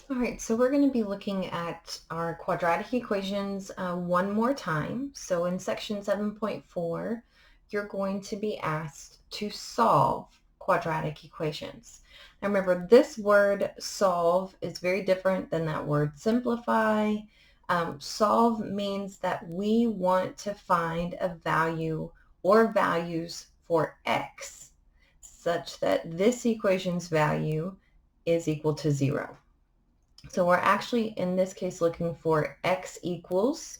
All right, so we're going to be looking at our quadratic equations one more time. So in section 7.4, you're going to be asked to solve quadratic equations. Now remember, this word solve is very different than that word simplify. Solve means that we want to find a value or values for x such that this equation's value is equal to 0. So we're actually, in this case, looking for x equals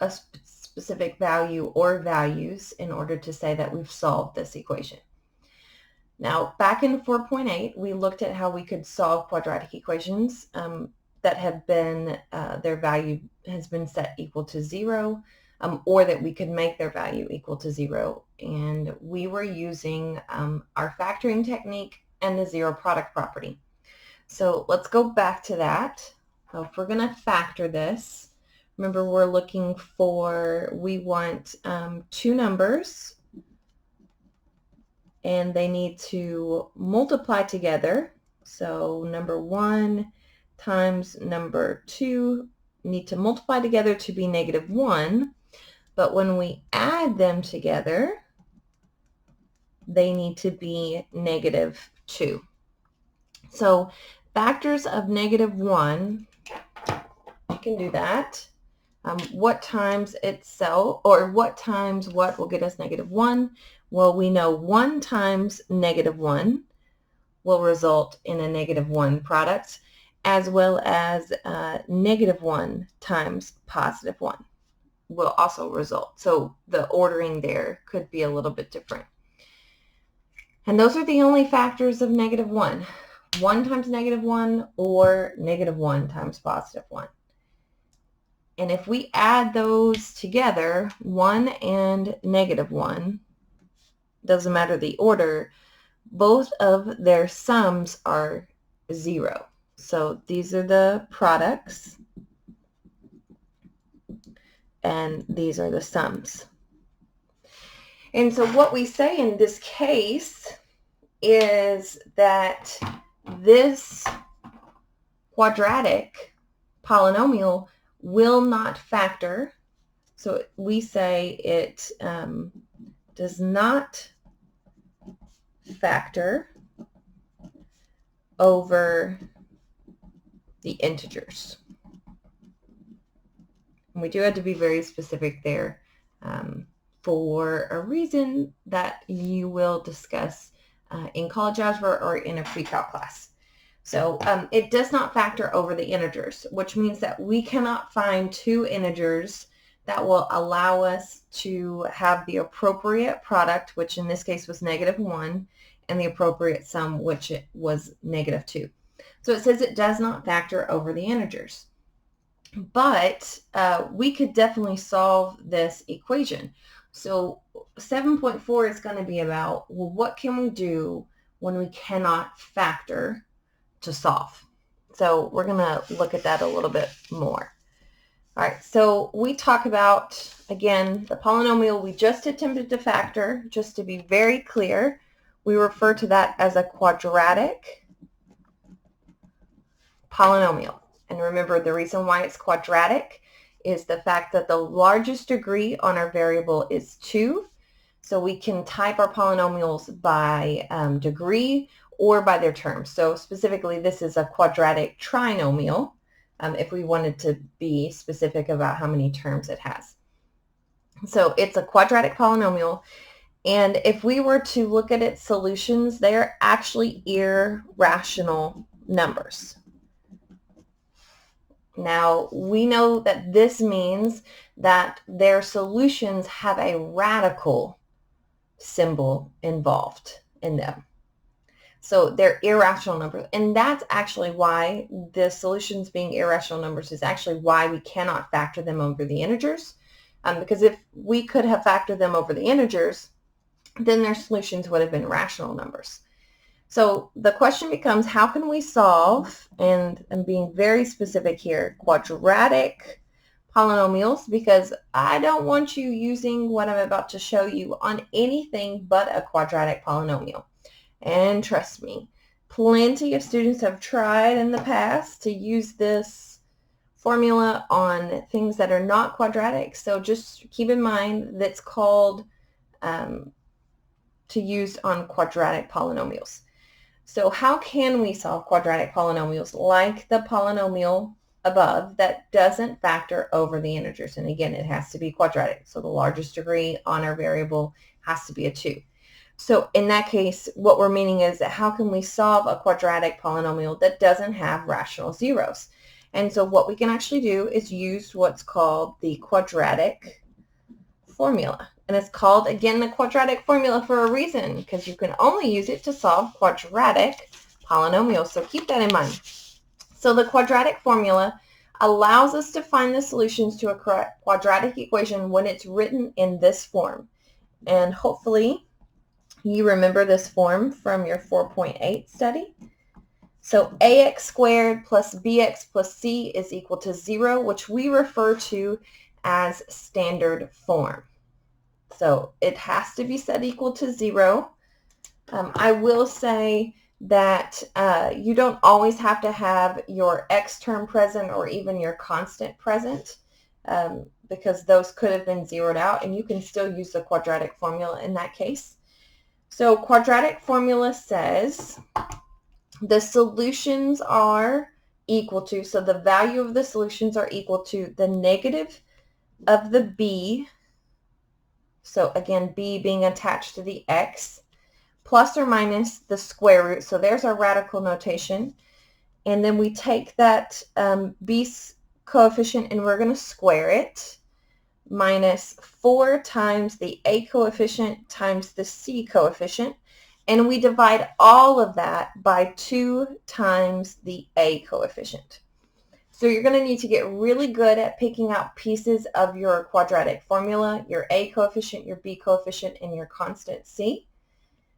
a specific value or values in order to say that we've solved this equation. Now, back in 4.8, we looked at how we could solve quadratic equations that have been, their value has been set equal to 0, or that we could make their value equal to 0. And we were using our factoring technique and the zero product property. So let's go back to that. So if we're going to factor this, remember we want two numbers and they need to multiply together. So number 1 times number 2 need to multiply together to be -1. But when we add them together, they need to be -2. So factors of -1, you can do that. What times itself, or what times what will get us -1? Well, we know 1 times -1 will result in a -1 product, as well as -1 times +1 will also result. So the ordering there could be a little bit different. And those are the only factors of -1. 1 times -1 or -1 times +1. And if we add those together, 1 and -1, doesn't matter the order, both of their sums are 0. So these are the products, and these are the sums. And so what we say in this case is that this quadratic polynomial will not factor. So we say it does not factor over the integers. And we do have to be very specific there for a reason that you will discuss in college algebra or in a pre-calc class. So it does not factor over the integers, which means that we cannot find two integers that will allow us to have the appropriate product, which in this case was -1, and the appropriate sum, which was -2. So it says it does not factor over the integers. But we could definitely solve this equation. So 7.4 is going to be about, well, what can we do when we cannot factor to solve? So we're going to look at that a little bit more. All right, so we talk about, again, the polynomial we just attempted to factor. Just to be very clear, we refer to that as a quadratic polynomial. And remember, the reason why it's quadratic is the fact that the largest degree on our variable is 2. So we can type our polynomials by degree or by their terms. So specifically, this is a quadratic trinomial if we wanted to be specific about how many terms it has. So it's a quadratic polynomial. And if we were to look at its solutions, they are actually irrational numbers. Now, we know that this means that their solutions have a radical symbol involved in them. So they're irrational numbers. And that's actually why the solutions being irrational numbers is actually why we cannot factor them over the integers. Because if we could have factored them over the integers, then their solutions would have been rational numbers. So the question becomes, how can we solve, and I'm being very specific here, quadratic polynomials, because I don't want you using what I'm about to show you on anything but a quadratic polynomial. And trust me, Plenty of students have tried in the past to use this formula on things that are not quadratic, so just keep in mind that's called to use on quadratic polynomials. So how can we solve quadratic polynomials like the polynomial above that doesn't factor over the integers? And again, it has to be quadratic. So the largest degree on our variable has to be a 2. So in that case, what we're meaning is that how can we solve a quadratic polynomial that doesn't have rational zeros? And so what we can actually do is use what's called the quadratic formula. And it's called, again, the quadratic formula for a reason, because you can only use it to solve quadratic polynomials. So keep that in mind. So the quadratic formula allows us to find the solutions to a quadratic equation when it's written in this form. And hopefully you remember this form from your 4.8 study. So ax squared plus bx plus c is equal to 0, which we refer to as standard form. So it has to be set equal to 0. I will say that you don't always have to have your x term present or even your constant present because those could have been zeroed out, and you can still use the quadratic formula in that case. So quadratic formula says the solutions are equal to, so the value of the solutions are equal to the negative of the b, so again, b being attached to the x, plus or minus the square root. So there's our radical notation. And then we take that b coefficient and we're going to square it, minus 4 times the a coefficient times the c coefficient. And we divide all of that by 2 times the a coefficient. So you're going to need to get really good at picking out pieces of your quadratic formula, your a coefficient, your b coefficient, and your constant c.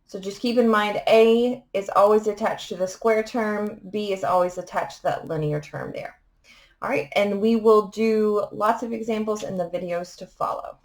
So just keep in mind a is always attached to the square term, b is always attached to that linear term there. All right, and we will do lots of examples in the videos to follow.